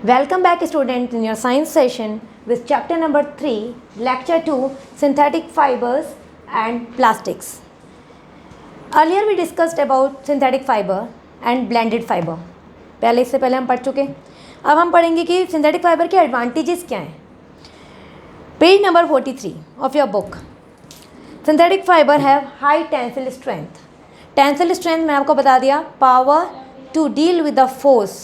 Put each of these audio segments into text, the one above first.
Welcome back students in your science session with chapter number 3, lecture 2, synthetic fibers and plastics. Earlier we discussed about synthetic fiber and blended fiber. इससे पहले हम पढ़ चुके. अब हम पढ़ेंगे कि synthetic fiber के advantages क्या हैं. Page number 43 of your book. Synthetic fiber have high tensile strength. Tensile strength मैं आपको बता दिया, power to deal with the force.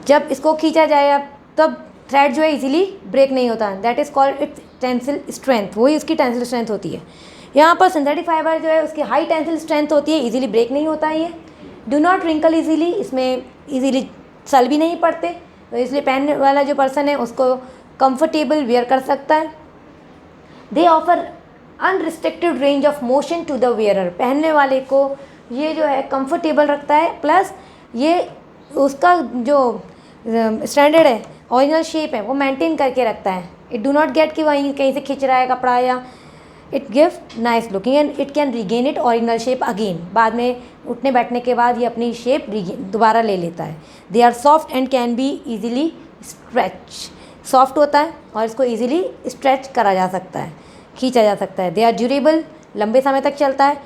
जब इसको खींचा जाए तब थ्रेड जो है इजीली ब्रेक नहीं होता. That is called its tensile strength. वही उसकी टेंसिल स्ट्रेंथ होती है. यहाँ पर सिंथेटिक फाइबर जो है उसकी हाई टेंसिल स्ट्रेंथ होती है, इजीली ब्रेक नहीं होता है. ये डू नॉट रिंकल इजीली, इसमें इजीली सल भी नहीं पड़ते, तो इसलिए पहनने वाला जो पर्सन है उसको कंफर्टेबल वेयर कर सकता है. They offer unrestricted range of motion to the wearer. पहनने वाले को ये जो है कंफर्टेबल रखता है, प्लस ये उसका जो स्टैंडर्ड है, ओरिजिनल शेप है, वो मेंटेन करके रखता है. इट डू नॉट गेट कि वहीं कहीं से खिंच रहा है कपड़ा, या it give nice looking and it can regain it original shape again. बाद में उठने बैठने के बाद ये अपनी शेप दोबारा ले लेता है. They are soft and can be easily stretch. Soft होता है और इसको ईजिली स्ट्रेच करा जा सकता है, खींचा जा सकता है. दे आर ड्यूरेबल, लंबे समय तक चलता है.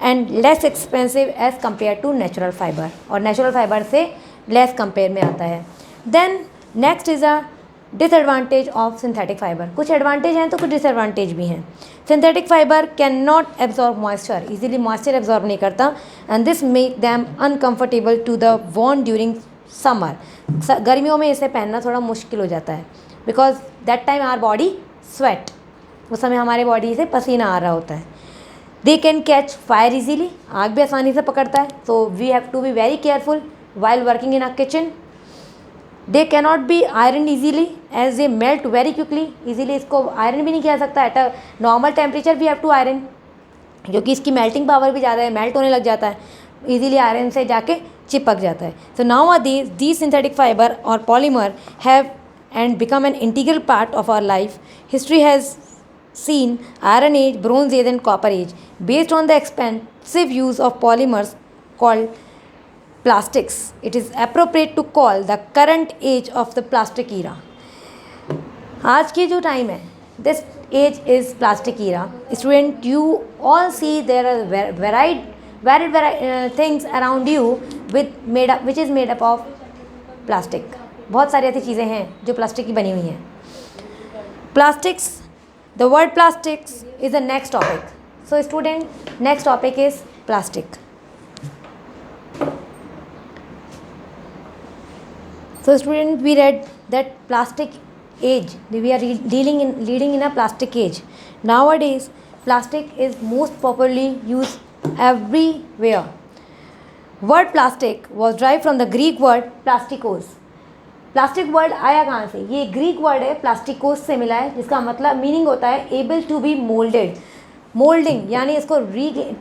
And less expensive as compare to natural fibre, और नेचुरल फाइबर से लेस कंपेयर में आता है. Then next is a disadvantage of synthetic fibre. कुछ एडवांटेज हैं तो कुछ डिसएडवांटेज भी हैं. Synthetic fibre can not absorb moisture. Easily moisture absorb नहीं करता, and this make them uncomfortable to the worn during summer. गर्मियों में इसे पहनना थोड़ा मुश्किल हो जाता है, because that time our body sweat. उस समय हमारे बॉडी से पसीना आ रहा होता है. They can catch fire easily. आग भी आसानी से पकड़ता है, so we have to be very careful while working in a kitchen. They cannot be ironed easily as they melt very quickly. Easily इसको आयरन भी नहीं किया सकता. At a normal temperature we have to iron, क्योंकि इसकी melting power भी ज़्यादा है, मेल्ट होने लग जाता है, इजीली आयरन से जाके चिपक जाता है. So now these synthetic fiber or polymer have and become an integral part of our life. History has seen Iron Age, Bronze Age and Copper Age. Based on the expensive use of polymers called plastics, it is appropriate to call the current age of the plastic era. आज की जो time है, this age is plastic era. Student, you all see there are varied things around you which is made up of plastic. बहुत सारी ऐसी चीज़ें हैं जो प्लास्टिक की बनी हुई हैं. Plastics, the word plastics is the next topic. So student, next topic is plastic. So student, we read that plastic age, we are leading in a plastic age. Nowadays plastic is most popularly used everywhere. Word plastic was derived from the Greek word plastikos. Plastic word आया कहाँ से? ये Greek word है, प्लास्टिकोस से मिला है, जिसका मतलब मीनिंग होता है able to be moulded. Moulding यानी इसको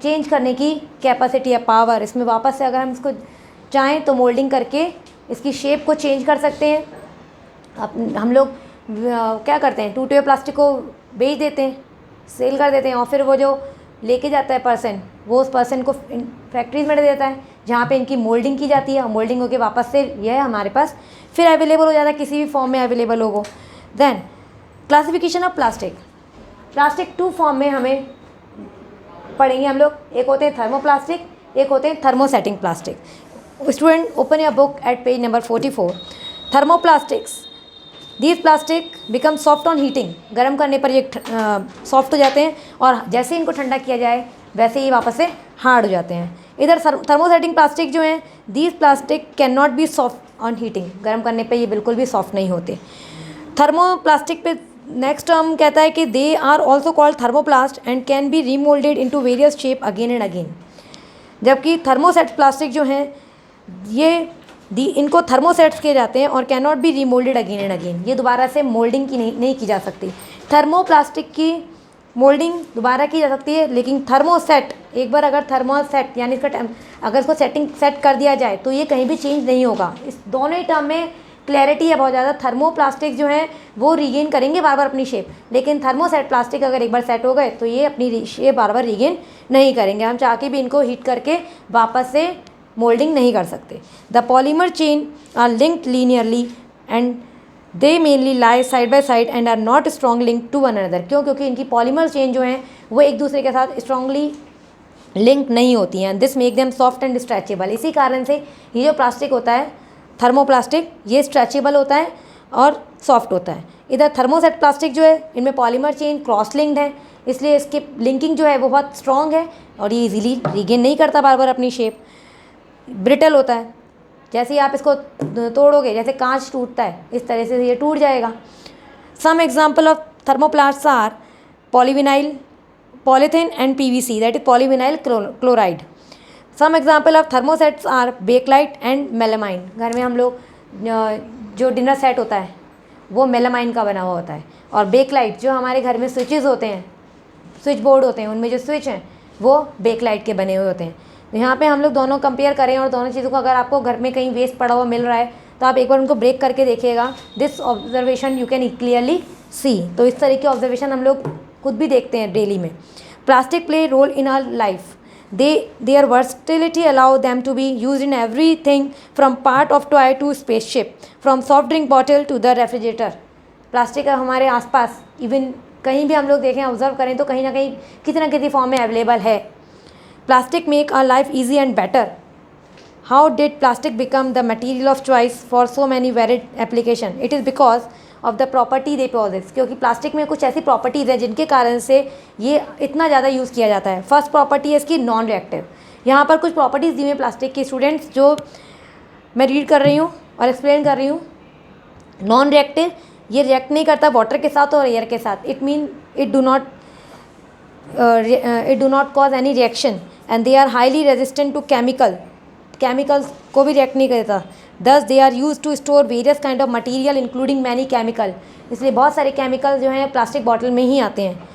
चेंज करने की कैपेसिटी या पावर. इसमें वापस से अगर हम इसको चाहें तो मोल्डिंग करके इसकी शेप को चेंज कर सकते हैं. अब हम लोग क्या करते हैं, टूटे हुए प्लास्टिक को बेच देते हैं, सेल कर देते हैं, और फिर वो जो लेके जाता है पर्सन, वो उस पर्सन को फैक्ट्रीज में दे देता है जहाँ पे इनकी मोल्डिंग की जाती है. मोल्डिंग होकर वापस से यह हमारे पास फिर अवेलेबल हो जाता है, किसी भी फॉर्म में अवेलेबल हो. Then classification of plastic. Plastic 2 form में हमें पढ़ेंगे हम लोग. एक होते हैं थर्मोप्लास्टिक, एक होते हैं thermosetting plastic. Student, open your book at page number 44. Thermoplastics. These plastic become soft on heating. गर्म करने पर ये सॉफ्ट हो जाते हैं, और जैसे इनको ठंडा किया जाए वैसे ही वापस से हार्ड हो जाते हैं. इधर थर्मोसेटिंग प्लास्टिक जो हैं, these plastic cannot be soft on heating. गर्म करने पे ये बिल्कुल भी सॉफ्ट नहीं होते. थर्मोप्लास्टिक पे नेक्स्ट टर्म कहता है कि they are also called thermoplast and can be remoulded into various shape again and again. जबकि थर्मोसेट प्लास्टिक जो हैं इनको थर्मोसेट्स किए जाते हैं और can not be remoulded again and again. ये दोबारा से मोल्डिंग की नहीं की जा सकती. थर्मोप्लास्टिक की मोल्डिंग दोबारा की जा सकती है, लेकिन थर्मोसेट एक बार अगर थर्मोसेट यानी इसका अगर इसको सेट कर दिया जाए तो ये कहीं भी चेंज नहीं होगा. इस दोनों ही टर्म में क्लैरिटी है बहुत ज़्यादा. थर्मोप्लास्टिक जो है वो रीगेन करेंगे बार बार अपनी शेप, लेकिन थर्मोसेट प्लास्टिक अगर एक बार सेट हो गए तो ये अपनी शेप बार बार रीगेन नहीं करेंगे. हम चाह के भी इनको हीट करके वापस से मोल्डिंग नहीं कर सकते। The polymer chain are linked linearly and they mainly lie side by side and are not strong link to one another. क्यों? क्योंकि इनकी पॉलीमर चेन जो हैं वो एक दूसरे के साथ स्ट्रांगली लिंक नहीं होती हैं। This make them soft and stretchable. इसी कारण से ये जो प्लास्टिक होता है थर्मोप्लास्टिक, ये स्ट्रेचेबल होता है और सॉफ्ट होता है। इधर थर्मोसेट प्लास्टिक जो है इनमें पॉलीमर चेन क्रॉस लिंक्ड है, इसलिए इसकी लिंकिंग जो है वो बहुत स्ट्रॉन्ग है और ये इजीली रिगेन नहीं करता बार बार अपनी शेप। ब्रिटल होता है, जैसे ही आप इसको तोड़ोगे, जैसे कांच टूटता है इस तरह से ये टूट जाएगा। Some example of thermoplasts are polyvinyl, polythene and PVC, that is polyvinyl chloride. Some example of thermosets are bakelite and melamine. घर में हम लोग जो डिनर सेट होता है वो मेलामाइन का बना हुआ होता है, और बेकलाइट जो हमारे घर में स्विचेस होते हैं, स्विच बोर्ड होते हैं, उनमें जो स्विच हैं वो बेकलाइट के बने हुए होते हैं। यहाँ पे हम लोग दोनों कंपेयर करें और दोनों चीज़ों को, अगर आपको घर में कहीं वेस्ट पड़ा हुआ मिल रहा है तो आप एक बार उनको ब्रेक करके देखिएगा। This observation you can clearly see. तो इस तरह के ऑब्जर्वेशन हम लोग खुद भी देखते हैं डेली में। Plastic play role in our life. Their versatility allow them to be use in everything from part of toy to spaceship, from soft drink bottle to the refrigerator. Plastic हमारे आसपास even कहीं भी हम लोग देखें, observe करें तो कहीं ना कहीं किसी न किसी फॉर्म में अवेलेबल है। Plastic make our life easy and better. How did plastic become the material of choice for so many varied application? It is because of the property they possess. क्योंकि प्लास्टिक में कुछ ऐसी properties हैं जिनके कारण से ये इतना ज़्यादा यूज़ किया जाता है। फर्स्ट प्रॉपर्टी है इसकी नॉन रिएक्टिव। यहाँ पर कुछ प्रॉपर्टीज़ दी हुई हैं प्लास्टिक की, स्टूडेंट्स, जो मैं रीड कर रही हूँ और एक्सप्लेन कर रही हूँ। नॉन रिएक्टिव, ये रिएक्ट नहीं करता वाटर के साथ और एयर के साथ। It mean it do not cause any reaction and they are highly resistant to chemicals को भी रिएक्ट नहीं करता। Thus they are use to store various kind of material including many chemical. इसलिए बहुत सारे केमिकल जो हैं प्लास्टिक बॉटल में ही आते हैं।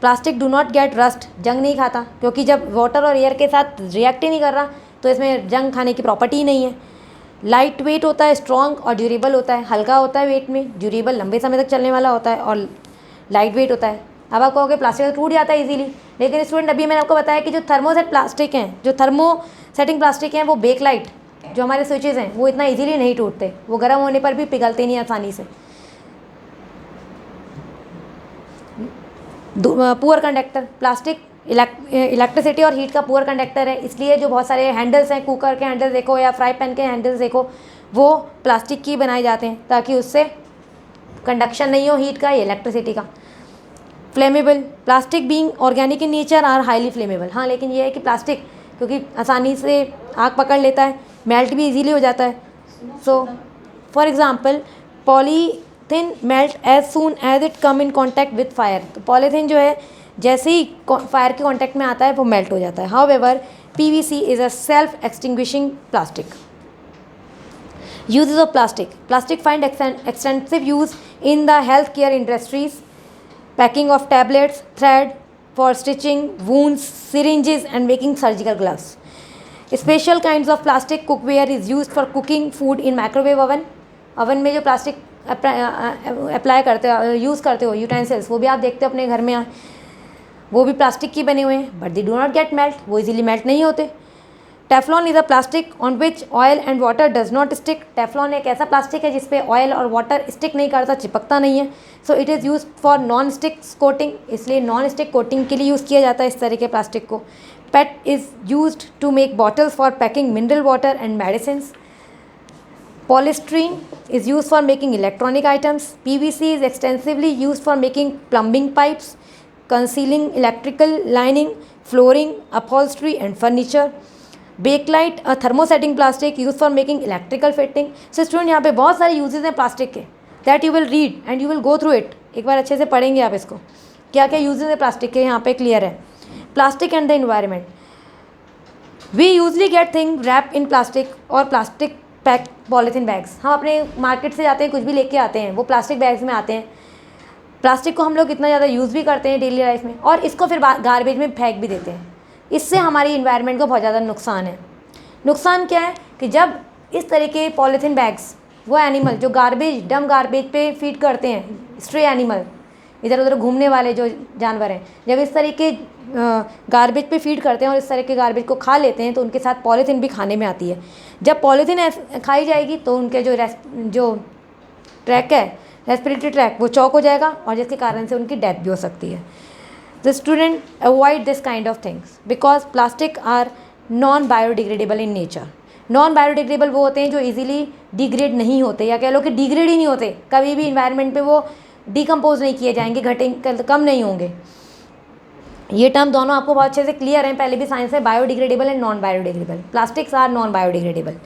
Plastic do not gate rust, जंग नहीं खाता, क्योंकि जब वाटर और एयर के साथ रिएक्ट ही नहीं कर रहा तो इसमें जंग खाने की प्रॉपर्टी ही नहीं है। लाइट वेट होता है, स्ट्रॉन्ग और ड्यूरेबल होता है। हल्का होता है वेट में, ड्यूरेबल लंबे समय तक चलने वाला होता है, और लाइट वेट होता है। अब आप कहोगे प्लास्टिक तो टूट जाता है इजीली, लेकिन स्टूडेंट अभी मैंने आपको बताया कि जो थर्मोसेट प्लास्टिक हैं, जो थर्मोसेटिंग प्लास्टिक हैं, वो बेकलाइट जो हमारे स्विचेस हैं वो इतना इजीली नहीं टूटते, वो गर्म होने पर भी पिघलते नहीं आसानी से। पुअर कंडक्टर, प्लास्टिक इलेक्ट्रिसिटी और हीट का पुअर कंडक्टर है, इसलिए जो बहुत सारे हैंडल्स हैं, कुकर के हैंडल्स देखो या फ्राई पैन के हैंडल्स देखो, वो प्लास्टिक की बनाए जाते हैं ताकि उससे कंडक्शन नहीं हो हीट का या इलेक्ट्रिसिटी का। Flammable, plastic being organic in nature are highly flammable. हाँ, लेकिन ये है कि प्लास्टिक क्योंकि आसानी से आग पकड़ लेता है, मेल्ट भी इजीली हो जाता है। So for example polythene melt as soon as it come in contact with fire. तो पॉलीथिन जो है जैसे ही फायर के कांटेक्ट में आता है वो मेल्ट हो जाता है। However PVC is a self extinguishing plastic. Uses of plastic, plastic find extensive use in the health care industries, packing of tablets, thread for stitching wounds, syringes and making surgical gloves. Special kinds of plastic cookware is used for cooking food in microwave oven. Oven में जो plastic apply करते हो, use करते हो utensils, वो भी आप देखते हो अपने घर में, वो भी प्लास्टिक की बने हुए हैं, but they do not gate melt, वो इजीली मेल्ट नहीं होते। Teflon is a plastic on which oil and water does not stick. Teflon एक ऐसा प्लास्टिक है जिसपे ऑयल और वाटर स्टिक नहीं करता, चिपकता नहीं है। So it is use for non stick coating, इसलिए नॉन स्टिक कोटिंग के लिए यूज़ किया जाता है इस तरह के प्लास्टिक को। PET is use to make bottles for packing mineral water and medicine. Polystyrene is use for making electronic items. PVC is extensively use for making plumbing pipes, concealing electrical lining, flooring, upholstery and furniture. Bakelite a thermosetting plastic use for making electrical fitting. So student, यहाँ पे बहुत सारे uses हैं plastic के, that you will read and you will go through it. एक बार अच्छे से पढ़ेंगे आप इसको, क्या क्या यूजेस हैं प्लास्टिक के, यहाँ पे क्लियर है। Plastic and the environment, we usually get thing wrap in plastic और प्लास्टिक पैक पॉलीथीन बैग्स। हम अपने मार्केट से जाते हैं, कुछ भी लेके आते हैं, वो प्लास्टिक बैग्स में आते हैं। प्लास्टिक को हम लोग इतना ज़्यादा यूज़ भी करते हैं डेली लाइफ में, और इसको फिर गार्बेज में फेंक भी देते हैं। इससे हमारी इन्वायरमेंट को बहुत ज़्यादा नुकसान है। नुकसान क्या है कि जब इस तरह के पॉलीथीन बैग्स, वो एनिमल जो गार्बेज, डम गार्बेज पे फीड करते हैं, स्ट्रे एनिमल, इधर उधर घूमने वाले जो जानवर हैं, जब इस तरह के गार्बेज पे फीड करते हैं और इस तरह के गार्बेज को खा लेते हैं तो उनके साथ पॉलीथीन भी खाने में आती है। जब पॉलीथीन खाई जाएगी तो उनके जो ट्रैक है, रेस्पिरेटरी ट्रैक, वो चौक हो जाएगा और जिसके कारण से उनकी डेथ भी हो सकती है। The student avoid this kind of things because plastic are non biodegradable in nature. Non biodegradable वो होते हैं जो इजीली डिग्रेड नहीं होते, या कह लो कि डिग्रेड ही नहीं होते, कभी भी इन्वायरमेंट पे वो डिकम्पोज नहीं किए जाएंगे, घटेंगे, कम नहीं होंगे। ये टर्म दोनों आपको बहुत अच्छे से क्लियर हैं, पहले भी साइंस है, biodegradable and non biodegradable. Plastics are non biodegradable.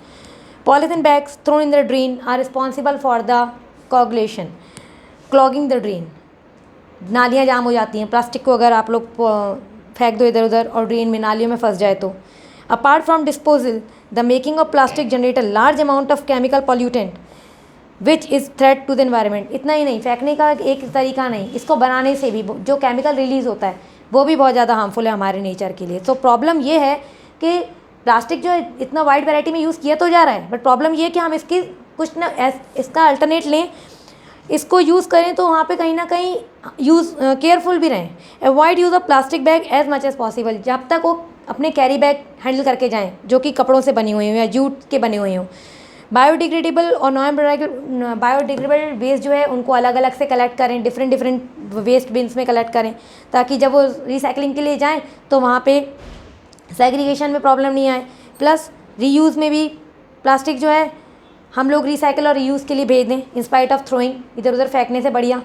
Polythene bags thrown in the drain are responsible for the coagulation, clogging the drain. नालियाँ जाम हो जाती हैं, प्लास्टिक को अगर आप लोग फेंक दो इधर उधर और ड्रेन में, नालियों में फंस जाए तो। Apart from disposal, the making of plastic generate a large amount of chemical pollutant which is threat to the environment. इतना ही नहीं, फेंकने का एक तरीका नहीं, इसको बनाने से भी जो केमिकल रिलीज होता है वो भी बहुत ज़्यादा हार्मफुल है हमारे नेचर के लिए। सो प्रॉब्लम ये है कि प्लास्टिक जो है इतना वाइड वैरायटी में यूज़ किया तो जा रहा है, बट प्रॉब्लम ये है कि हम इसकी कुछ ना इसका अल्टरनेट लें, इसको यूज़ करें तो वहाँ पे कहीं ना कहीं यूज़ केयरफुल भी रहें। Avoid use of plastic bag as much as possible. जब तक वो अपने कैरी बैग हैंडल करके जाएँ जो कि कपड़ों से बनी हुई हों या जूट के बने हुए हों। बायोडिग्रेडेबल और नॉन बायोडिग्रेडेबल वेस्ट जो है उनको अलग अलग से कलेक्ट करें, डिफरेंट वेस्ट बिन्स में कलेक्ट करें, ताकि जब वो रिसाइकलिंग के लिए जाएँ तो वहाँ पे सेग्रीगेशन में प्रॉब्लम नहीं आए। प्लस रीयूज़ में भी प्लास्टिक जो है हम लोग रिसाइकल और रीयूज़ के लिए भेज दें इंस्पाइट ऑफ थ्रोइंग, इधर उधर फेंकने से बढ़िया।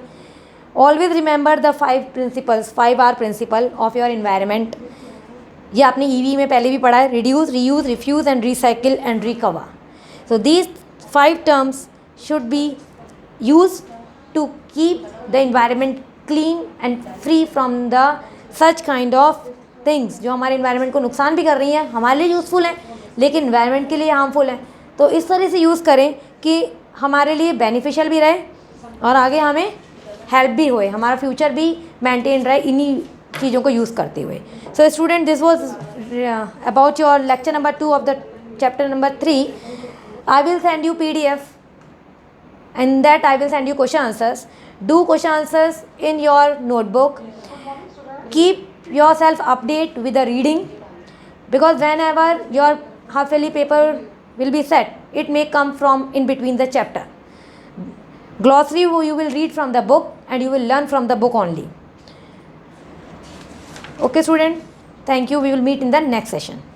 Always remember the 5 principles, 5R principle of your environment. ये आपने EV में पहले भी पढ़ा है, reduce, reuse, refuse and recycle and recover. So these 5 terms should be used to keep the environment clean and free from the such kind of things जो हमारे environment को नुकसान भी कर रही हैं, हमारे लिए यूज़फुल हैं लेकिन environment के लिए हार्मफुल हैं। तो इस तरह से यूज़ करें कि हमारे लिए बेनिफिशियल भी रहे और आगे हमें हेल्प भी होए, हमारा फ्यूचर भी मेंटेन रहे इन्हीं चीज़ों को यूज़ करते हुए। So student, this was about your lecture number 2 of the chapter number 3. I will send you PDF, and that I will send you question answers. Do question answers in your notebook. Keep yourself update with the reading, because whenever your half yearly paper will be set, it may come from in between the chapter. Glossary you will read from the book and you will learn from the book only. Okay student, thank you. We will meet in the next session.